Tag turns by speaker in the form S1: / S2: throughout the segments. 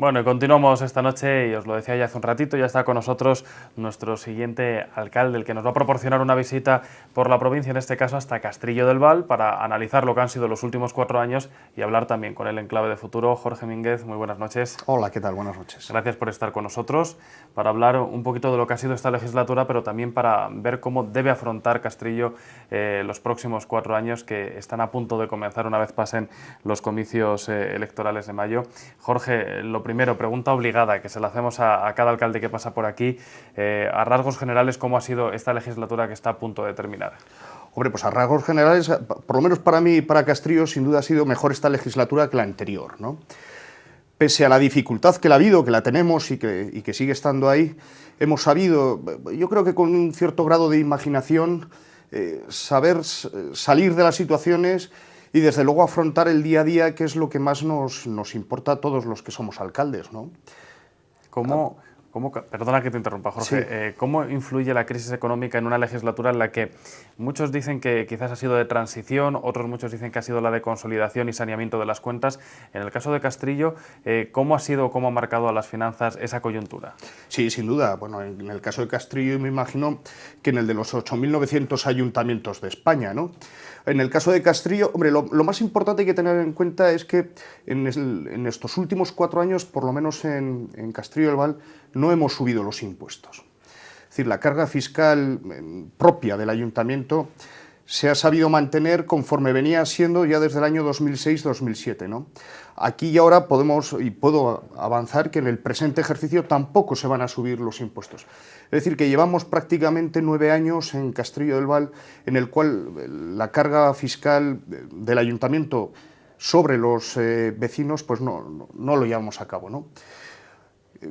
S1: Bueno, y continuamos esta noche, y os lo decía ya hace un ratito, ya está con nosotros nuestro siguiente alcalde, el que nos va a proporcionar una visita por la provincia, en este caso hasta Castrillo del Val, para analizar lo que han sido los últimos 4 años y hablar también con él en clave de futuro. Jorge Mínguez, muy buenas noches.
S2: Hola, ¿qué tal? Buenas noches.
S1: Gracias por estar con nosotros, para hablar un poquito de lo que ha sido esta legislatura, pero también para ver cómo debe afrontar Castrillo los próximos 4 años, que están a punto de comenzar una vez pasen los comicios electorales de mayo. Jorge, lo primero, pregunta obligada, que se la hacemos a cada alcalde que pasa por aquí. A rasgos generales, ¿cómo ha sido esta legislatura que está a punto de terminar?
S2: Hombre, pues a rasgos generales, por lo menos para mí y para Castrillo, sin duda ha sido mejor esta legislatura que la anterior, ¿no? Pese a la dificultad que la ha habido, que la tenemos y que sigue estando ahí, hemos sabido, yo creo que con un cierto grado de imaginación, saber salir de las situaciones y desde luego afrontar el día a día, que es lo que más nos importa a todos los que somos alcaldes, ¿no?
S1: Perdona que te interrumpa, Jorge. Sí. ¿Cómo influye la crisis económica en una legislatura en la que muchos dicen que quizás ha sido de transición, otros muchos dicen que ha sido la de consolidación y saneamiento de las cuentas? En el caso de Castrillo, ¿cómo ha marcado a las finanzas esa coyuntura?
S2: Sí, sin duda. Bueno, en el caso de Castrillo me imagino que en el de los 8.900 ayuntamientos de España, ¿no? En el caso de Castrillo, hombre, lo más importante que hay que tener en cuenta es que en estos últimos 4 años, por lo menos en Castrillo del Val, no hemos subido los impuestos. Es decir, la carga fiscal propia del ayuntamiento se ha sabido mantener conforme venía siendo ya desde el año 2006-2007, ¿no? Aquí y ahora puedo avanzar que en el presente ejercicio tampoco se van a subir los impuestos. Es decir, que llevamos prácticamente 9 años en Castrillo del Val en el cual la carga fiscal del ayuntamiento sobre los vecinos pues no lo llevamos a cabo, ¿no?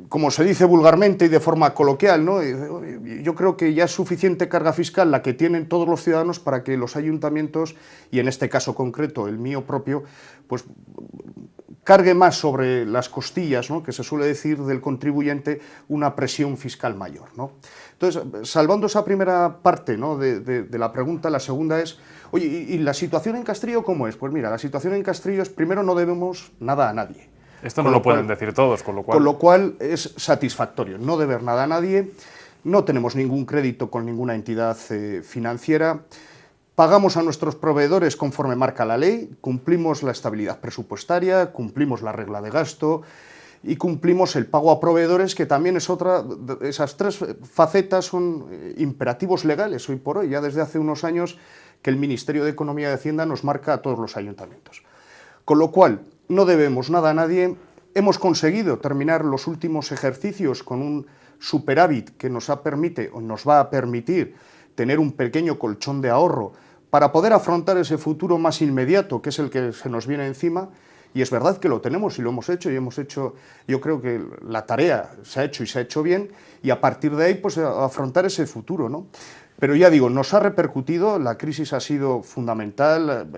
S2: Como se dice vulgarmente y de forma coloquial, ¿no? Yo creo que ya es suficiente carga fiscal la que tienen todos los ciudadanos para que los ayuntamientos, y en este caso concreto el mío propio, pues cargue más sobre las costillas, ¿no?, que se suele decir, del contribuyente, una presión fiscal mayor, ¿no? Entonces, salvando esa primera parte, ¿no?, de la pregunta, la segunda es, oye, ¿y la situación en Castrillo cómo es? Pues mira, la situación en Castrillo es, primero, no debemos nada a nadie.
S1: Esto no lo pueden decir todos, con lo cual...
S2: Con lo cual es satisfactorio, no deber nada a nadie, no tenemos ningún crédito con ninguna entidad financiera, pagamos a nuestros proveedores conforme marca la ley, cumplimos la estabilidad presupuestaria, cumplimos la regla de gasto y cumplimos el pago a proveedores, que también es otra, esas 3 facetas son imperativos legales hoy por hoy, ya desde hace unos años que el Ministerio de Economía y Hacienda nos marca a todos los ayuntamientos. Con lo cual, no debemos nada a nadie, hemos conseguido terminar los últimos ejercicios con un superávit que nos va a permitir tener un pequeño colchón de ahorro para poder afrontar ese futuro más inmediato, que es el que se nos viene encima, y es verdad que lo tenemos y lo hemos hecho, yo creo que la tarea se ha hecho y se ha hecho bien, y a partir de ahí pues afrontar ese futuro, ¿no? Pero ya digo, nos ha repercutido, la crisis ha sido fundamental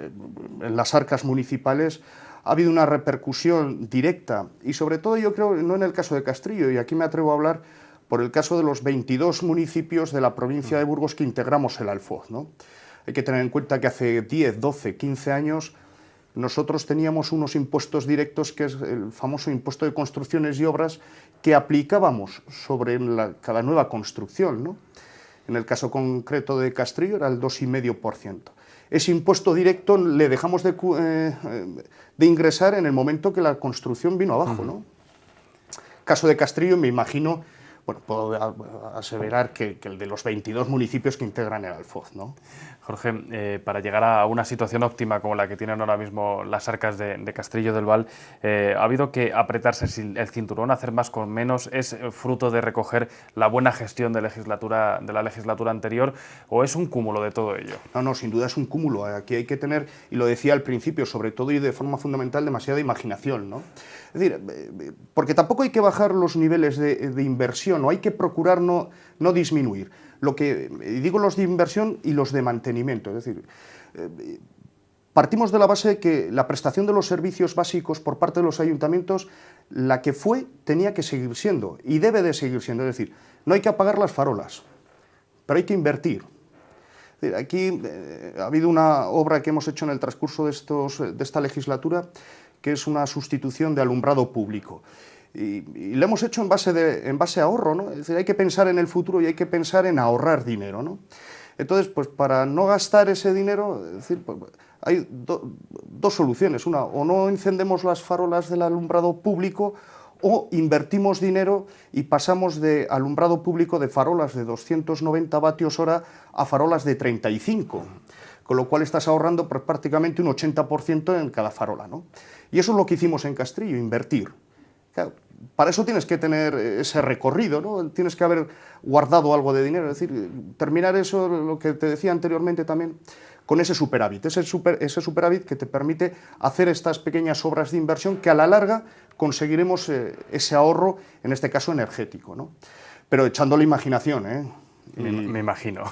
S2: en las arcas municipales, ha habido una repercusión directa, y sobre todo yo creo, no en el caso de Castrillo, y aquí me atrevo a hablar por el caso de los 22 municipios de la provincia de Burgos que integramos el Alfoz, ¿no? Hay que tener en cuenta que hace 10, 12, 15 años nosotros teníamos unos impuestos directos, que es el famoso impuesto de construcciones y obras, que aplicábamos sobre cada nueva construcción, ¿no? En el caso concreto de Castrillo era el 2,5%. Ese impuesto directo le dejamos de ingresar en el momento que la construcción vino abajo, ¿no? Caso de Castrillo, me imagino, bueno, puedo aseverar que el de los 22 municipios que integran el Alfoz, ¿no?
S1: Jorge, para llegar a una situación óptima como la que tienen ahora mismo las arcas de Castrillo del Val, ¿ha habido que apretarse el cinturón, hacer más con menos? ¿Es fruto de recoger la buena gestión de la legislatura anterior, o es un cúmulo de todo ello?
S2: No, sin duda es un cúmulo. Aquí hay que tener, y lo decía al principio, sobre todo y de forma fundamental, demasiada imaginación, ¿no? Es decir, porque tampoco hay que bajar los niveles de inversión, o hay que procurar no disminuir. Digo los de inversión y los de mantenimiento, es decir, partimos de la base de que la prestación de los servicios básicos por parte de los ayuntamientos, la que fue, tenía que seguir siendo, y debe de seguir siendo, es decir, no hay que apagar las farolas, pero hay que invertir. Aquí ha habido una obra que hemos hecho en el transcurso de esta legislatura, que es una sustitución de alumbrado público. y lo hemos hecho en base a ahorro, ¿no? Es decir, hay que pensar en el futuro y hay que pensar en ahorrar dinero, ¿no? Entonces, pues para no gastar ese dinero, es decir, pues, hay dos soluciones. Una, o no encendemos las farolas del alumbrado público, o invertimos dinero y pasamos de alumbrado público de farolas de 290 vatios hora a farolas de 35, con lo cual estás ahorrando pues, prácticamente un 80% en cada farola, ¿no? Y eso es lo que hicimos en Castrillo, invertir. Claro, para eso tienes que tener ese recorrido, ¿no? Tienes que haber guardado algo de dinero, es decir, terminar eso, lo que te decía anteriormente también, con ese superávit que te permite hacer estas pequeñas obras de inversión que a la larga conseguiremos ese ahorro, en este caso energético, ¿no? Pero echando la imaginación, ¿eh?
S1: Me imagino.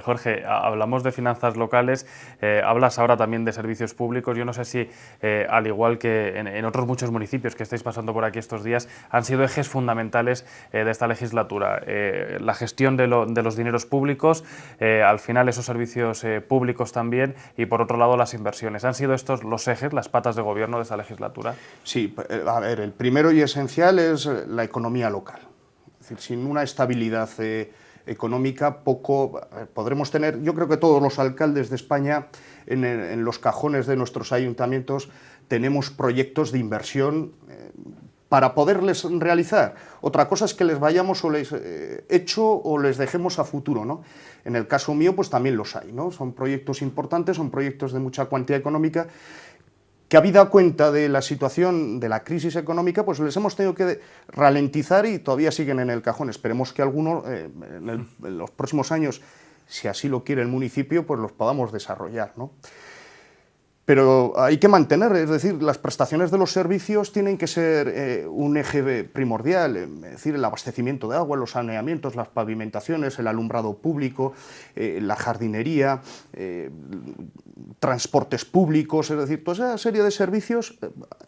S1: Jorge, hablamos de finanzas locales, hablas ahora también de servicios públicos. Yo no sé si, al igual que en otros muchos municipios que estáis pasando por aquí estos días, han sido ejes fundamentales de esta legislatura. La gestión de los dineros públicos, al final esos servicios públicos también, y por otro lado las inversiones. ¿Han sido estos los ejes, las patas de gobierno de esta legislatura?
S2: Sí, a ver, el primero y esencial es la economía local. Es decir, sin una estabilidad económica, poco podremos tener. Yo creo que todos los alcaldes de España, en los cajones de nuestros ayuntamientos, tenemos proyectos de inversión para poderles realizar. Otra cosa es que les vayamos o les hecho o les dejemos a futuro, ¿no? En el caso mío, pues también los hay, ¿no? Son proyectos importantes, son proyectos de mucha cuantía económica, que habida cuenta de la situación de la crisis económica, pues les hemos tenido que ralentizar y todavía siguen en el cajón. Esperemos que algunos en los próximos años, si así lo quiere el municipio, pues los podamos desarrollar, ¿no? Pero hay que mantener, es decir, las prestaciones de los servicios tienen que ser un eje primordial, es decir, el abastecimiento de agua, los saneamientos, las pavimentaciones, el alumbrado público, la jardinería, transportes públicos, es decir, toda esa serie de servicios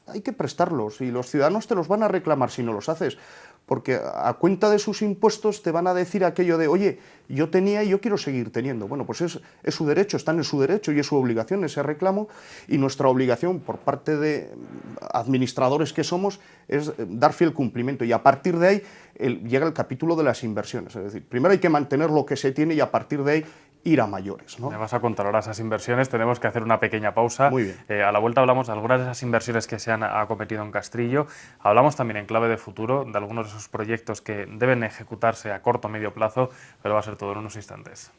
S2: hay que prestarlos y los ciudadanos te los van a reclamar si no los haces, porque a cuenta de sus impuestos te van a decir aquello de, oye, yo tenía y yo quiero seguir teniendo. Bueno, pues es su derecho, están en su derecho y es su obligación ese reclamo, y nuestra obligación por parte de administradores que somos es dar fiel cumplimiento, y a partir de ahí llega el capítulo de las inversiones, es decir, primero hay que mantener lo que se tiene y a partir de ahí ir a mayores, ¿no?
S1: Me vas a contar ahora esas inversiones, tenemos que hacer una pequeña pausa.
S2: Muy bien.
S1: A la vuelta hablamos de algunas de esas inversiones que se han acometido en Castrillo, hablamos también en clave de futuro de algunos de esos proyectos que deben ejecutarse a corto o medio plazo, pero va a ser todo en unos instantes.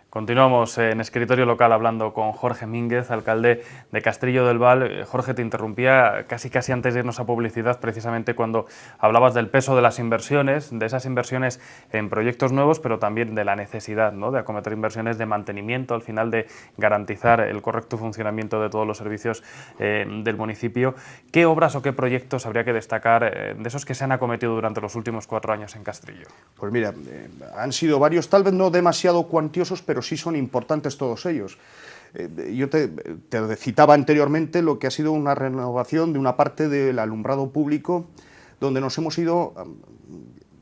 S1: Continuamos en Escritorio Local hablando con Jorge Mínguez, alcalde de Castrillo del Val. Jorge, te interrumpía casi antes de irnos a publicidad, precisamente cuando hablabas del peso de las inversiones, de esas inversiones en proyectos nuevos, pero también de la necesidad, ¿no?, de acometer inversiones de mantenimiento, al final de garantizar el correcto funcionamiento de todos los servicios del municipio. ¿Qué obras o qué proyectos habría que destacar de esos que se han acometido durante los últimos 4 años en Castrillo?
S2: Pues mira, han sido varios, tal vez no demasiado cuantiosos, pero sí son importantes todos ellos. Yo te citaba anteriormente lo que ha sido una renovación de una parte del alumbrado público, donde nos hemos ido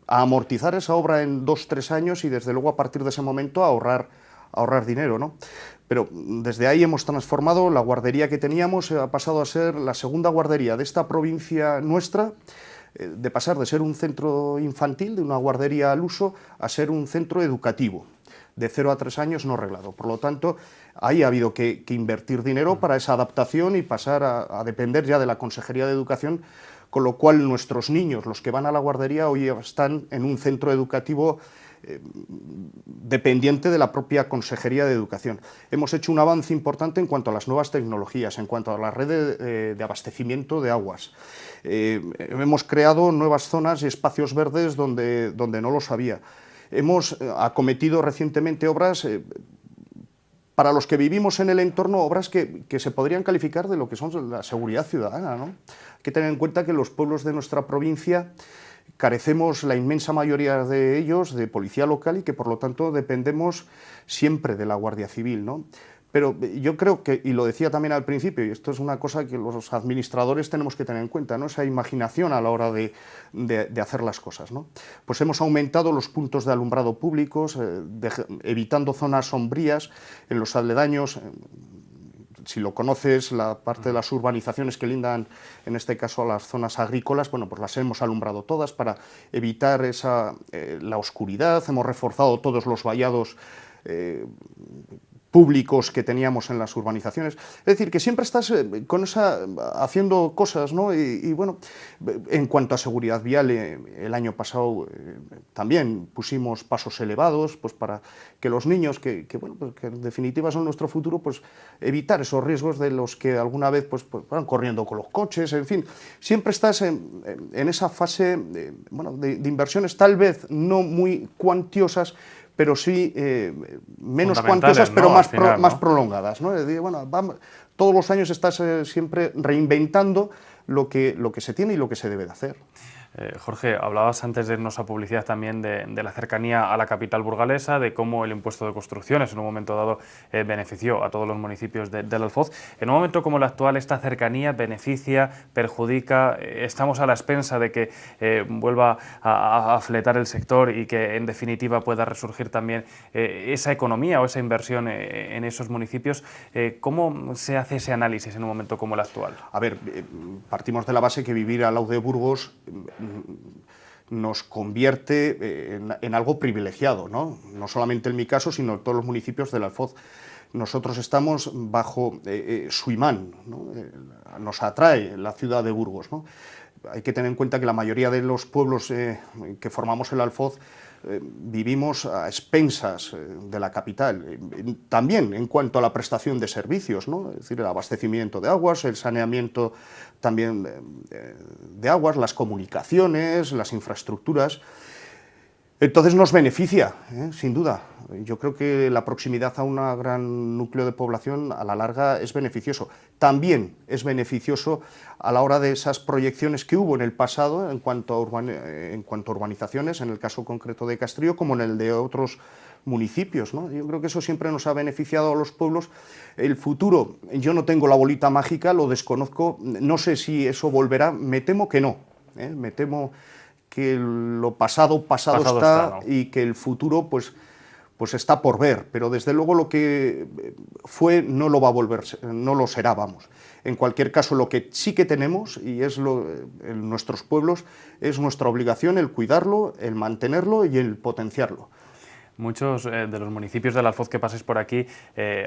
S2: a amortizar esa obra en 2-3 años y desde luego a partir de ese momento a ahorrar dinero, ¿no? Pero desde ahí hemos transformado la guardería que teníamos, ha pasado a ser la segunda guardería de esta provincia nuestra, de pasar de ser un centro infantil, de una guardería al uso, a ser un centro educativo, de 0 a 3 años no reglado. Por lo tanto, ahí ha habido que invertir dinero para esa adaptación y pasar a depender ya de la Consejería de Educación, con lo cual nuestros niños, los que van a la guardería, hoy están en un centro educativo dependiente de la propia Consejería de Educación. Hemos hecho un avance importante en cuanto a las nuevas tecnologías, en cuanto a la red de abastecimiento de aguas. Hemos creado nuevas zonas y espacios verdes donde no los había. Hemos acometido recientemente obras, para los que vivimos en el entorno, obras que se podrían calificar de lo que son la seguridad ciudadana, ¿no? Hay que tener en cuenta que los pueblos de nuestra provincia carecemos, la inmensa mayoría de ellos, de policía local y que por lo tanto dependemos siempre de la Guardia Civil, ¿no? Pero yo creo que, y lo decía también al principio, y esto es una cosa que los administradores tenemos que tener en cuenta, ¿no? Esa imaginación a la hora de hacer las cosas, ¿no? Pues hemos aumentado los puntos de alumbrado públicos, evitando zonas sombrías en los aledaños. Si lo conoces, la parte de las urbanizaciones que lindan, en este caso, a las zonas agrícolas, bueno, pues las hemos alumbrado todas para evitar la oscuridad. Hemos reforzado todos los vallados públicos que teníamos en las urbanizaciones. Es decir, que siempre estás haciendo cosas, ¿no? Y bueno, en cuanto a seguridad vial, el año pasado también pusimos pasos elevados, pues para que los niños, bueno, pues que en definitiva son nuestro futuro, pues evitar esos riesgos de los que alguna vez pues van corriendo con los coches, en fin. Siempre estás en esa fase bueno, de inversiones tal vez no muy cuantiosas, pero sí menos cuantiosas, ¿no? Pero más, final, más prolongadas, ¿no? Es decir, bueno, todos los años estás siempre reinventando lo que se tiene y lo que se debe de hacer.
S1: Jorge, hablabas antes de irnos a publicidad también de la cercanía a la capital burgalesa, de cómo el impuesto de construcciones en un momento dado benefició a todos los municipios del Alfoz. En un momento como el actual, esta cercanía beneficia, perjudica, estamos a la expensa de que vuelva a fletar el sector y que en definitiva pueda resurgir también esa economía o esa inversión en esos municipios. ¿Cómo se hace ese análisis en un momento como el actual?
S2: A ver, partimos de la base que vivir al lado de Burgos nos convierte en algo privilegiado, ¿no? No solamente en mi caso, sino en todos los municipios del Alfoz. Nosotros estamos bajo su imán, ¿no? Nos atrae la ciudad de Burgos, ¿no? Hay que tener en cuenta que la mayoría de los pueblos que formamos el Alfoz vivimos a expensas de la capital, también en cuanto a la prestación de servicios, ¿no? Es decir, el abastecimiento de aguas, el saneamiento también de aguas, las comunicaciones, las infraestructuras. Entonces nos beneficia, sin duda. Yo creo que la proximidad a un gran núcleo de población a la larga es beneficioso. También es beneficioso a la hora de esas proyecciones que hubo en el pasado en cuanto a urbanizaciones, en el caso concreto de Castrillo, como en el de otros municipios, ¿no? Yo creo que eso siempre nos ha beneficiado a los pueblos. El futuro, yo no tengo la bolita mágica, lo desconozco, no sé si eso volverá, me temo que no, me temo que lo pasado está, ¿no? Y que el futuro pues está por ver, pero desde luego lo que fue no lo va a volver, no lo será, vamos. En cualquier caso, lo que sí que tenemos, y es en nuestros pueblos, es nuestra obligación el cuidarlo, el mantenerlo y el potenciarlo.
S1: Muchos de los municipios del Alfoz que paséis por aquí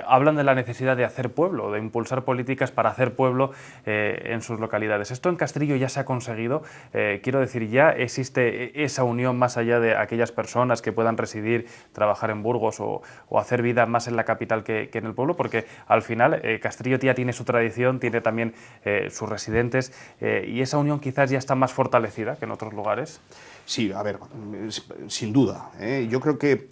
S1: hablan de la necesidad de hacer pueblo, de impulsar políticas para hacer pueblo en sus localidades. Esto en Castrillo ya se ha conseguido, quiero decir, ya existe esa unión más allá de aquellas personas que puedan residir, trabajar en Burgos o hacer vida más en la capital que en el pueblo, porque al final Castrillo ya tiene su tradición, tiene también sus residentes y esa unión quizás ya está más fortalecida que en otros lugares.
S2: Sí, a ver, sin duda. Yo creo que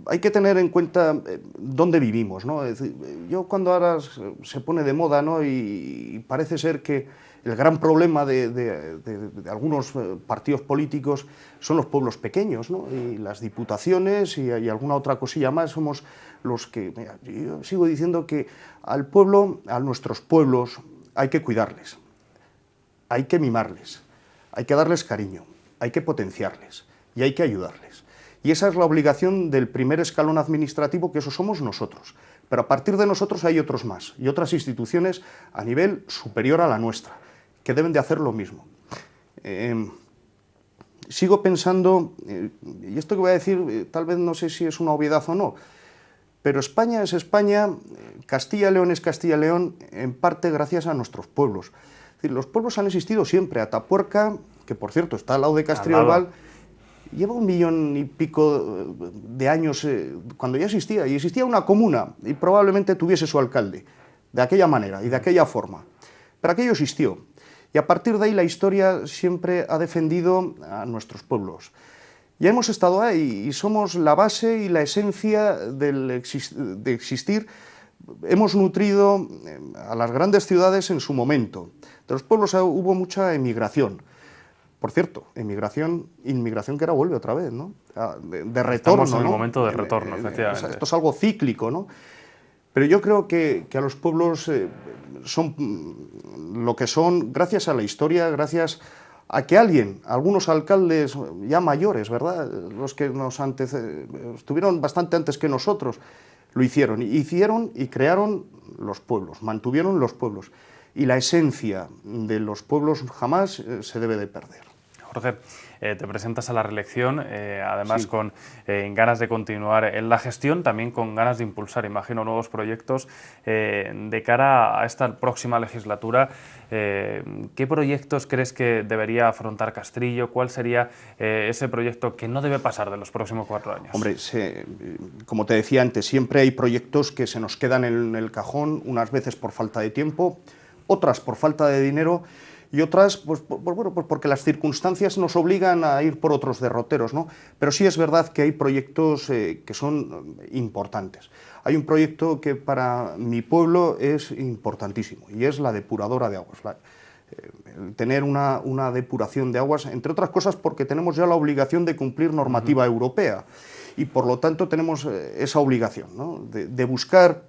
S2: hay que tener en cuenta dónde vivimos, ¿no? Es decir, yo cuando ahora se pone de moda, ¿no? Y parece ser que el gran problema de algunos partidos políticos son los pueblos pequeños, ¿no? Y las diputaciones y alguna otra cosilla más somos los que... Mira, yo sigo diciendo que al pueblo, a nuestros pueblos, hay que cuidarles, hay que mimarles, hay que darles cariño, hay que potenciarles y hay que ayudarles. Y esa es la obligación del primer escalón administrativo, que eso somos nosotros. Pero a partir de nosotros hay otros más y otras instituciones a nivel superior a la nuestra, que deben de hacer lo mismo. Sigo pensando, y esto que voy a decir tal vez no sé si es una obviedad o no, pero España es España, Castilla y León es Castilla y León, en parte gracias a nuestros pueblos. Es decir, los pueblos han existido siempre. Atapuerca, que por cierto está al lado de Castrillo del Val, lleva 1 millón y pico de años cuando ya existía, y existía una comuna, y probablemente tuviese su alcalde, de aquella manera y de aquella forma. Pero aquello existió, y a partir de ahí la historia siempre ha defendido a nuestros pueblos. Ya hemos estado ahí, y somos la base y la esencia de existir. Hemos nutrido a las grandes ciudades en su momento. De los pueblos hubo mucha emigración. Por cierto, inmigración que ahora vuelve otra vez, ¿no? De retorno.
S1: Estamos en un
S2: ¿no?
S1: momento de retorno, efectivamente.
S2: Esto es algo cíclico, ¿no? Pero yo creo que a los pueblos son lo que son gracias a la historia, gracias a que algunos alcaldes ya mayores, ¿verdad?, los que estuvieron bastante antes que nosotros, lo hicieron y crearon los pueblos, mantuvieron los pueblos. Y la esencia de los pueblos jamás se debe de perder.
S1: Jorge, te presentas a la reelección, además
S2: Sí.
S1: con ganas de continuar en la gestión, también con ganas de impulsar, imagino, nuevos proyectos de cara a esta próxima legislatura. ¿Qué proyectos crees que debería afrontar Castrillo? ¿Cuál sería ese proyecto que no debe pasar de los próximos 4 años?
S2: Hombre, como te decía antes, siempre hay proyectos que se nos quedan en el cajón, unas veces por falta de tiempo, otras por falta de dinero, y otras pues porque las circunstancias nos obligan a ir por otros derroteros, ¿no? Pero sí es verdad que hay proyectos que son importantes. Hay un proyecto que para mi pueblo es importantísimo y es la depuradora de aguas. Tener una depuración de aguas, entre otras cosas porque tenemos ya la obligación de cumplir normativa europea y por lo tanto tenemos esa obligación, ¿no?, de buscar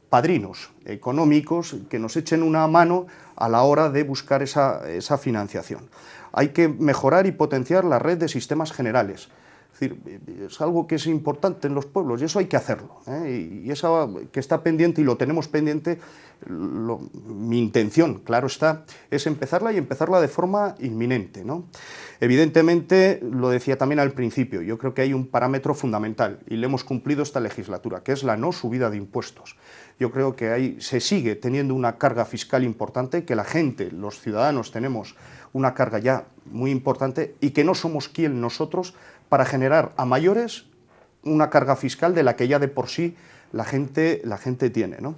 S2: padrinos económicos que nos echen una mano a la hora de buscar esa financiación. Hay que mejorar y potenciar la red de sistemas generales. Es decir, es algo que es importante en los pueblos y eso hay que hacerlo, ¿eh? Y eso que está pendiente y lo tenemos pendiente, mi intención, claro está, es empezarla y empezarla de forma inminente, ¿no? Evidentemente, lo decía también al principio, yo creo que hay un parámetro fundamental y lo hemos cumplido esta legislatura, que es la no subida de impuestos. Yo creo que se sigue teniendo una carga fiscal importante, que la gente, los ciudadanos, tenemos una carga ya muy importante y que no somos quien nosotros para generar a mayores una carga fiscal de la que ya de por sí la gente tiene, ¿no?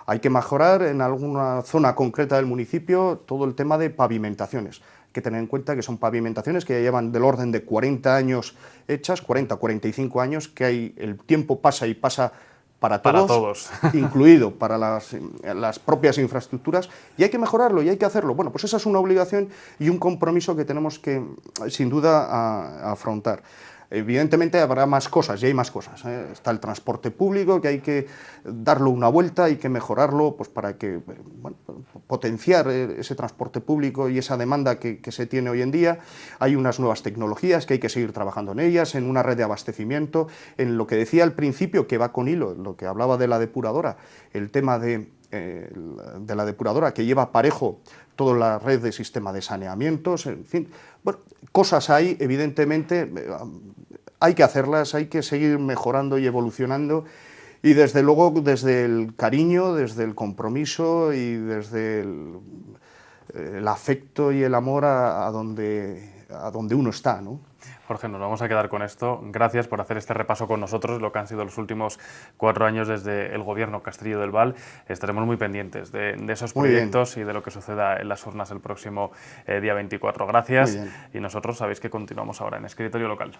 S2: Hay que mejorar en alguna zona concreta del municipio todo el tema de pavimentaciones. Hay que tener en cuenta que son pavimentaciones que ya llevan del orden de 40 años hechas, 40, 45 años, que el tiempo pasa y pasa para todos, incluido para las propias infraestructuras, y hay que mejorarlo y hay que hacerlo. Bueno, pues esa es una obligación y un compromiso que tenemos que, sin duda, afrontar. Evidentemente habrá más cosas, y hay más cosas, ¿eh? Está el transporte público, que hay que darlo una vuelta, hay que mejorarlo pues, para que, bueno, potenciar ese transporte público y esa demanda que se tiene hoy en día. Hay unas nuevas tecnologías que hay que seguir trabajando en ellas, en una red de abastecimiento, en lo que decía al principio, que va con hilo, lo que hablaba de la depuradora, el tema de la depuradora que lleva parejo toda la red de sistema de saneamientos, en fin, bueno, cosas hay, evidentemente, hay que hacerlas, hay que seguir mejorando y evolucionando y desde luego desde el cariño, desde el compromiso y desde el afecto y el amor a donde uno está, ¿no?
S1: Jorge, nos vamos a quedar con esto. Gracias por hacer este repaso con nosotros, lo que han sido los últimos 4 años desde el gobierno Castrillo del Val. Estaremos muy pendientes de esos proyectos y de lo que suceda en las urnas el próximo día 24. Gracias y nosotros sabéis que continuamos ahora en Escritorio Local.